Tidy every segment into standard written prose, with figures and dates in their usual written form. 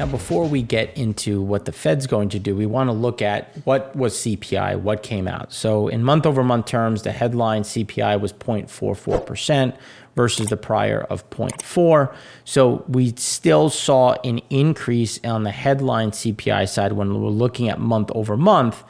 Now, before we get into what the Fed's going to do, we want to look at what was CPI, what came out. So in month-over-month terms, the headline CPI was 0.44% versus the prior of 0.4. So we still saw an increase on the headline CPI side when we're looking at month-over-month.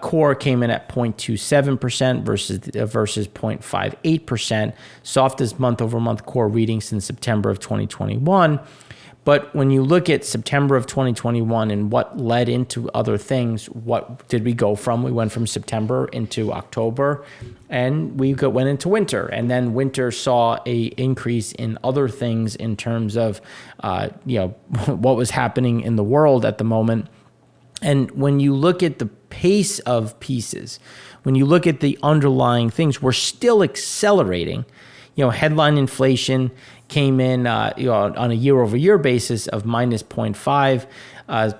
Core came in at 0.27% versus 0.58%, softest month-over-month core reading since September of 2021. But when you look at September of 2021 and what led into other things, what did we go from? We went from September into October, and we went into winter. And then winter saw a increase in other things in terms of, what was happening in the world at the moment. And when you look at the pace of pieces, when you look at the underlying things, we're still accelerating. Headline inflation came in on a year-over-year basis of minus 0.5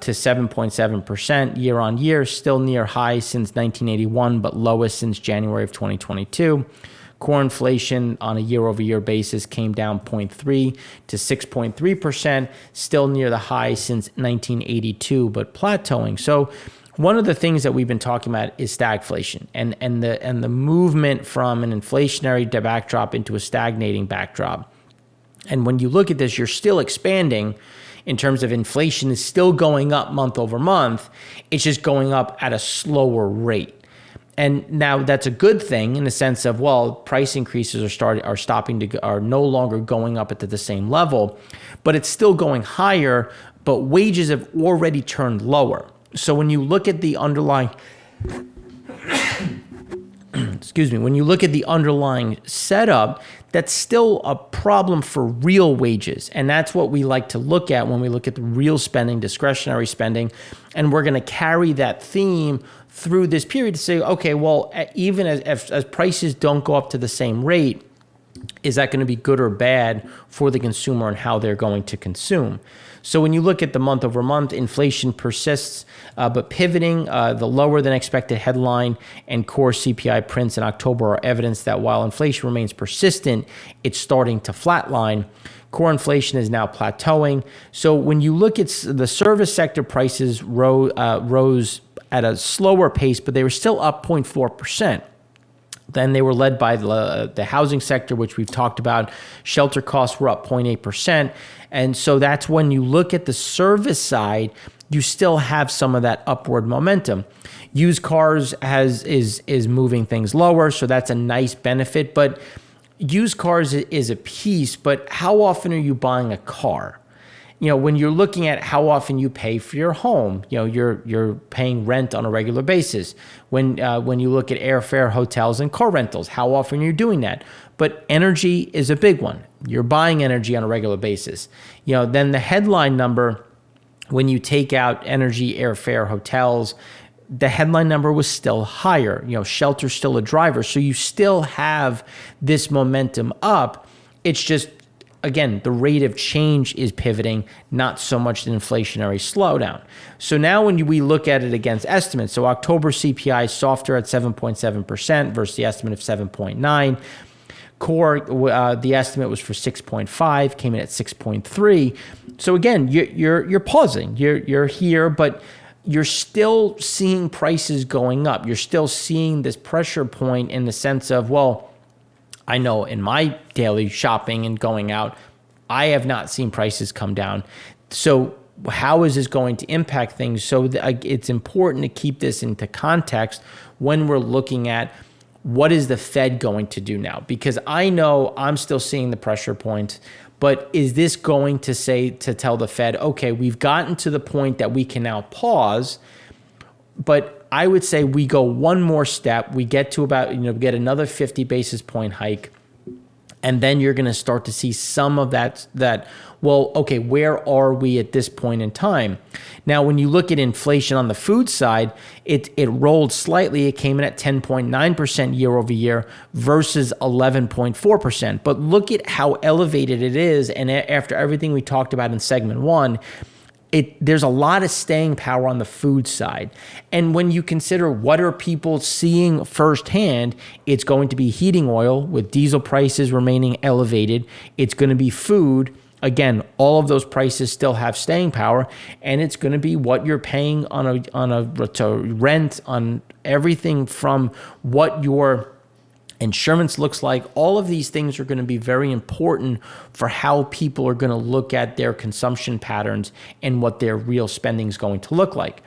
to 7.7% year on year, still near high since 1981, but lowest since January of 2022. Core inflation on a year-over-year basis came down 0.3 to 6.3%, still near the high since 1982, but plateauing. So one of the things that we've been talking about is stagflation and the movement from an inflationary backdrop into a stagnating backdrop. And when you look at this, you're still expanding in terms of inflation is still going up month over month. It's just going up at a slower rate. And now that's a good thing in the sense of, price increases are no longer going up at the same level, but it's still going higher, but wages have already turned lower. So when you look at the underlying, when you look at the underlying setup, that's still a problem for real wages. And that's what we like to look at when we look at the real spending, discretionary spending. And we're going to carry that theme through this period to say, okay, even as prices don't go up to the same rate, is that going to be good or bad for the consumer and how they're going to consume? So when you look at the month over month, inflation persists, but pivoting, the lower than expected headline and core CPI prints in October are evidence that while inflation remains persistent, it's starting to flatline. Core inflation is now plateauing. So when you look at the service sector, prices rose at a slower pace, but they were still up 0.4%. Then they were led by the housing sector, which we've talked about. Shelter costs were up 0.8%. And so that's when you look at the service side, you still have some of that upward momentum. Used cars is moving things lower, so that's a nice benefit. But used cars is a piece, but how often are you buying a car? When you're looking at how often you pay for your home, you're paying rent on a regular basis. When you look at airfare, hotels, and car rentals, how often are you doing that? But energy is a big one. You're buying energy on a regular basis. Then the headline number, when you take out energy, airfare, hotels, the headline number was still higher. Shelter's still a driver. So you still have this momentum up. It's just, again, the rate of change is pivoting, not so much the inflationary slowdown. So now when we look at it against estimates, so October CPI softer at 7.7% versus the estimate of 7.9. Core, the estimate was for 6.5, came in at 6.3. So again, you're pausing. You're here, but you're still seeing prices going up. You're still seeing this pressure point in the sense of, I know in my daily shopping and going out, I have not seen prices come down. So how is this going to impact things? So it's important to keep this into context when we're looking at what is the Fed going to do now? Because I know I'm still seeing the pressure points, but is this going to tell the Fed, okay, we've gotten to the point that we can now pause, but I would say we go one more step. We get to about, get another 50 basis point hike. And then you're going to start to see some of that, okay, where are we at this point in time? Now, when you look at inflation on the food side, it rolled slightly. It came in at 10.9% year over year versus 11.4%. But look at how elevated it is. And after everything we talked about in segment one, there's a lot of staying power on the food side. And when you consider what are people seeing firsthand, it's going to be heating oil with diesel prices remaining elevated. It's going to be food again, all of those prices still have staying power, and it's going to be what you're paying to rent, on everything from what your insurance looks like. All of these things are going to be very important for how people are going to look at their consumption patterns and what their real spending is going to look like.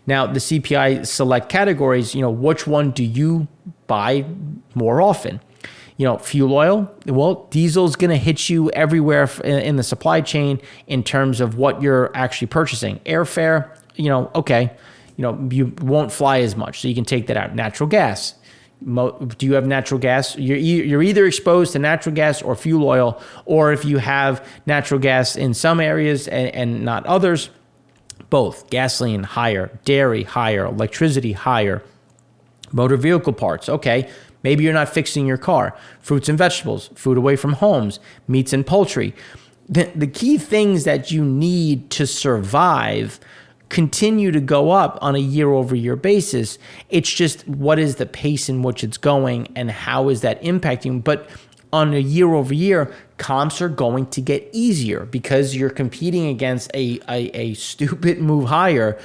Now, the CPI select categories, which one do you buy more often? Fuel oil, well, diesel is going to hit you everywhere in the supply chain in terms of what you're actually purchasing. Airfare, okay, you won't fly as much, so you can take that out. Natural gas. Do you have natural gas? You're either exposed to natural gas or fuel oil, or if you have natural gas in some areas and not others, both. Gasoline higher, dairy higher, electricity higher, motor vehicle parts. Okay, maybe you're not fixing your car. Fruits and vegetables, food away from homes, meats and poultry. The key things that you need to survive continue to go up on a year-over-year basis. It's just what is the pace in which it's going and how is that impacting? But on a year-over-year, comps are going to get easier because you're competing against a stupid move higher.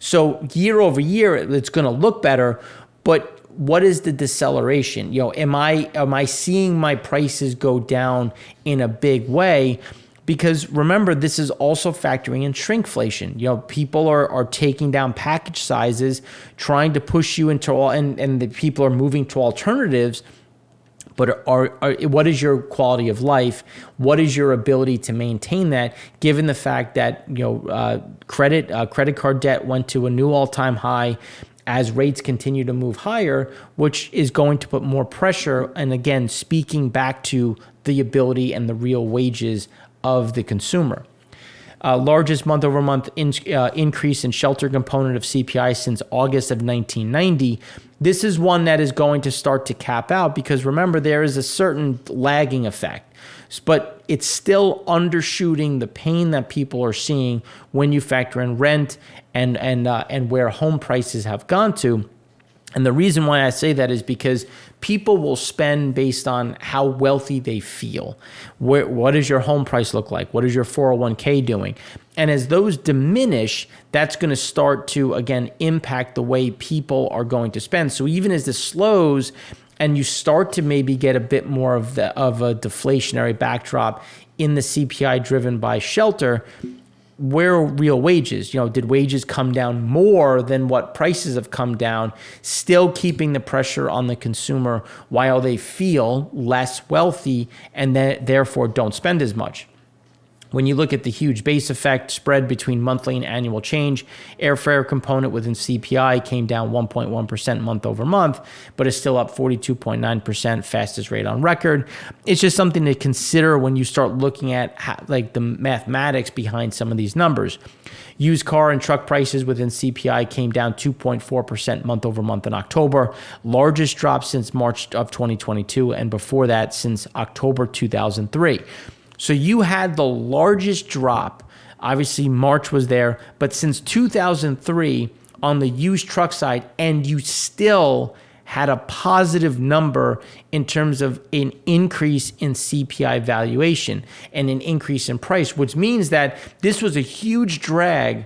So year-over-year, it's going to look better, but what is the deceleration? Am I seeing my prices go down in a big way? Because remember, this is also factoring in shrinkflation. People are taking down package sizes, trying to push you into and the people are moving to alternatives. But what is your quality of life? What is your ability to maintain that, given the fact that credit card debt went to a new all-time high as rates continue to move higher, which is going to put more pressure. And again, speaking back to the ability and the real wages of the consumer. Largest month-over-month increase in shelter component of CPI since August of 1990. This is one that is going to start to cap out because remember, there is a certain lagging effect, but it's still undershooting the pain that people are seeing when you factor in rent and where home prices have gone to. And the reason why I say that is because people will spend based on how wealthy they feel. What does your home price look like? What is your 401k doing? And as those diminish, that's going to start to, again, impact the way people are going to spend. So even as this slows and you start to maybe get a bit more of a deflationary backdrop in the CPI driven by shelter, where are real wages? Did wages come down more than what prices have come down, still keeping the pressure on the consumer while they feel less wealthy and then therefore don't spend as much? When you look at the huge base effect spread between monthly and annual change, airfare component within CPI came down 1.1% month over month, but is still up 42.9%, fastest rate on record. It's just something to consider when you start looking at the mathematics behind some of these numbers. Used car and truck prices within CPI came down 2.4% month over month in October, largest drop since March of 2022, and before that since October 2003. So you had the largest drop. Obviously, March was there, but since 2003 on the used truck side, and you still had a positive number in terms of an increase in CPI valuation and an increase in price, which means that this was a huge drag,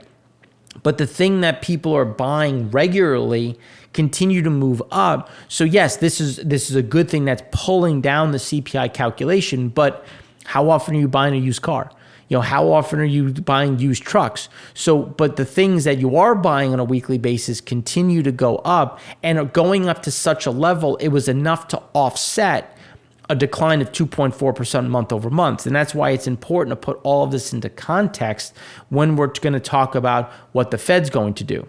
but the thing that people are buying regularly continue to move up. So yes, this is a good thing that's pulling down the CPI calculation, but how often are you buying a used car? How often are you buying used trucks? So, but the things that you are buying on a weekly basis continue to go up and are going up to such a level, it was enough to offset a decline of 2.4% month over month. And that's why it's important to put all of this into context when we're going to talk about what the Fed's going to do.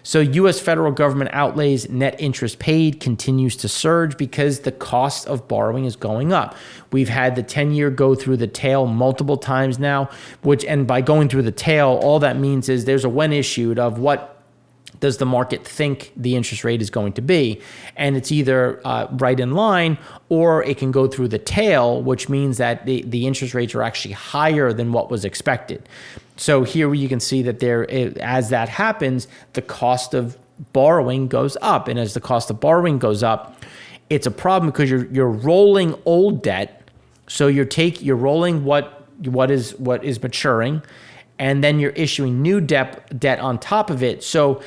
So U.S. federal government outlays, net interest paid continues to surge because the cost of borrowing is going up. We've had the 10-year go through the tail multiple times now, and by going through the tail, all that means is there's a when issued of what does the market think the interest rate is going to be. And it's either right in line or it can go through the tail, which means that the interest rates are actually higher than what was expected. So here you can see that as that happens, the cost of borrowing goes up. And as the cost of borrowing goes up, it's a problem because you're rolling old debt. So you're rolling what is maturing, and then you're issuing new debt on top of it. So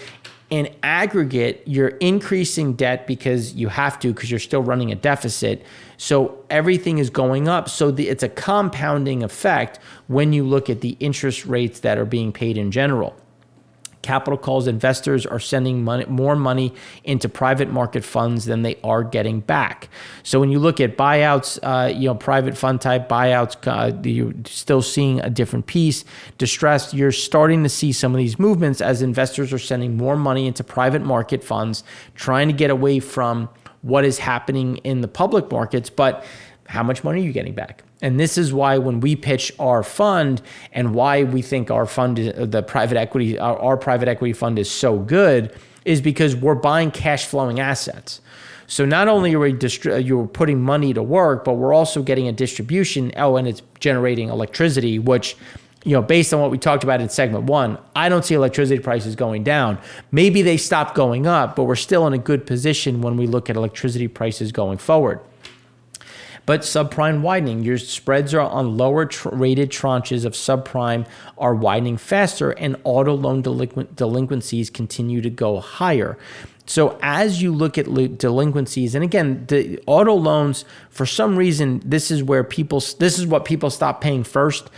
in aggregate, you're increasing debt because you have to, because you're still running a deficit. So everything is going up. So it's a compounding effect when you look at the interest rates that are being paid in general. Capital calls, investors are sending more money into private market funds than they are getting back. So when you look at buyouts, private fund type buyouts, you're still seeing a different piece. Distressed, you're starting to see some of these movements as investors are sending more money into private market funds, trying to get away from what is happening in the public markets. But how much money are you getting back? And this is why when we pitch our fund and why we think our fund, our private equity fund is so good, is because we're buying cash flowing assets. So not only are you're putting money to work, but we're also getting a distribution. And it's generating electricity, which, based on what we talked about in segment 1, I don't see electricity prices going down. Maybe they stop going up, but we're still in a good position when we look at electricity prices going forward. But subprime widening, your spreads are on lower rated tranches of subprime are widening faster, and auto loan delinquencies continue to go higher. So as you look at delinquencies, and again, the auto loans, for some reason, this is what people stop paying first.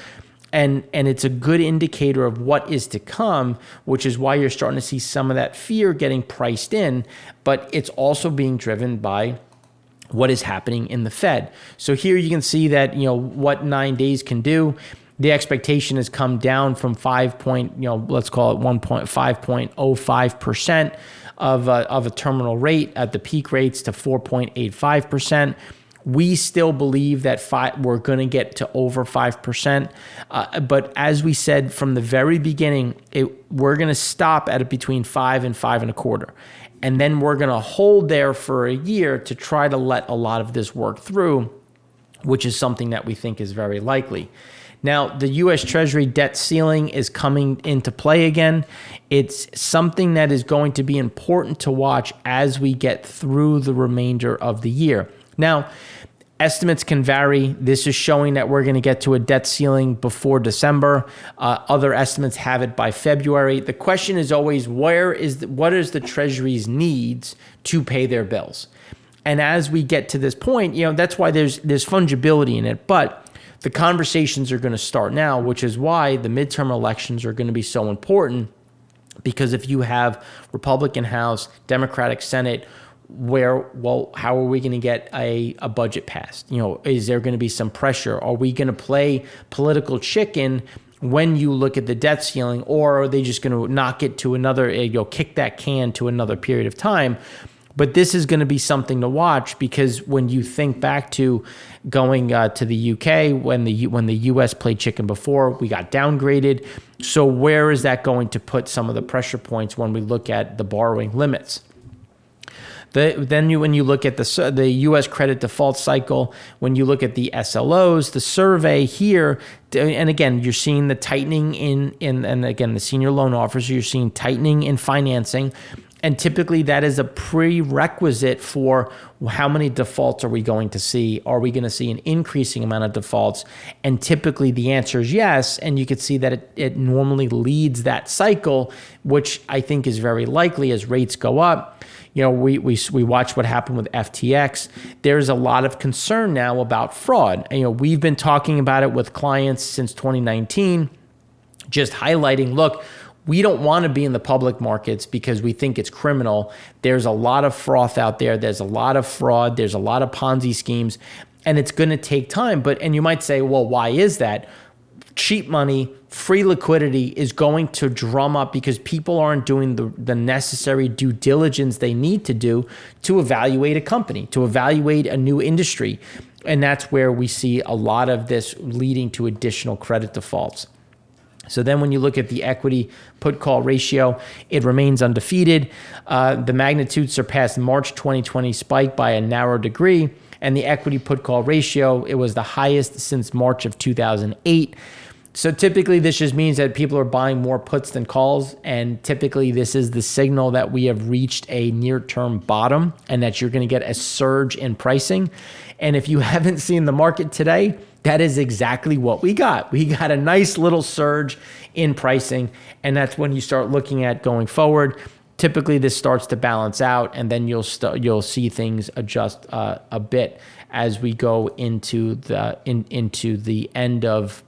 And it's a good indicator of what is to come, which is why you're starting to see some of that fear getting priced in, but it's also being driven by what is happening in the Fed. So here you can see that, what 9 days can do. The expectation has come down from 5.05% of a terminal rate at the peak rates to 4.85%. We still believe that we're going to get to over 5%. But as we said from the very beginning, we're going to stop at between 5 and 5.25%. And then we're going to hold there for a year to try to let a lot of this work through, which is something that we think is very likely. Now, the U.S. Treasury debt ceiling is coming into play again. It's something that is going to be important to watch as we get through the remainder of the year. Now, estimates can vary. This is showing that we're going to get to a debt ceiling before December. Other estimates have it by February. The question is always, what is the Treasury's needs to pay their bills? And as we get to this point, that's why there's fungibility in it. But the conversations are going to start now, which is why the midterm elections are going to be so important. Because if you have Republican House, Democratic Senate, how are we going to get a budget passed? Is there going to be some pressure? Are we going to play political chicken when you look at the debt ceiling, or are they just going to knock it to another, kick that can to another period of time? But this is going to be something to watch, because when you think back to going to the UK, when the US played chicken before, we got downgraded. So where is that going to put some of the pressure points when we look at the borrowing limits? When you look at the U.S. credit default cycle, when you look at the SLOs, the survey here, and again, you're seeing the tightening and again, the senior loan offers, you're seeing tightening in financing. And typically that is a prerequisite for how many defaults are we going to see? Are we going to see an increasing amount of defaults? And typically the answer is yes. And you could see that it normally leads that cycle, which I think is very likely as rates go up. We watched what happened with FTX. There's a lot of concern now about fraud. We've been talking about it with clients since 2019, just highlighting, look, we don't want to be in the public markets because we think it's criminal. There's a lot of froth out there. There's a lot of fraud. There's a lot of Ponzi schemes, and it's going to take time. And you might say, well, why is that? Cheap money, free liquidity is going to drum up because people aren't doing the necessary due diligence they need to do to evaluate a company, to evaluate a new industry. And that's where we see a lot of this leading to additional credit defaults. So then when you look at the equity put call ratio, it remains undefeated. The magnitude surpassed March 2020 spike by a narrow degree. And the equity put call ratio, it was the highest since March of 2008. So typically this just means that people are buying more puts than calls. And typically this is the signal that we have reached a near-term bottom and that you're going to get a surge in pricing. And if you haven't seen the market today, That is exactly what we got. We got a nice little surge in pricing, and that's when you start looking at going forward. Typically, this starts to balance out, and then you'll see things adjust a bit as we go into the end of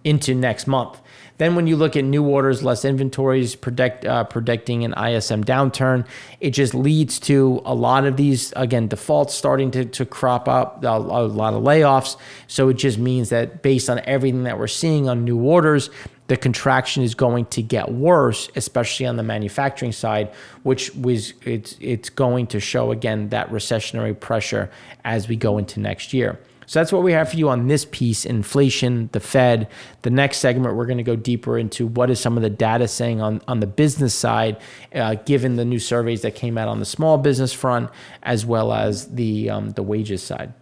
into next month. Then when you look at new orders, less inventories, predicting an ISM downturn, it just leads to a lot of these, again, defaults starting to crop up, a lot of layoffs. So it just means that based on everything that we're seeing on new orders, the contraction is going to get worse, especially on the manufacturing side, it's going to show, again, that recessionary pressure as we go into next year. So that's what we have for you on this piece, inflation, the Fed. The next segment, we're going to go deeper into what is some of the data saying on the business side, given the new surveys that came out on the small business front, as well as the wages side.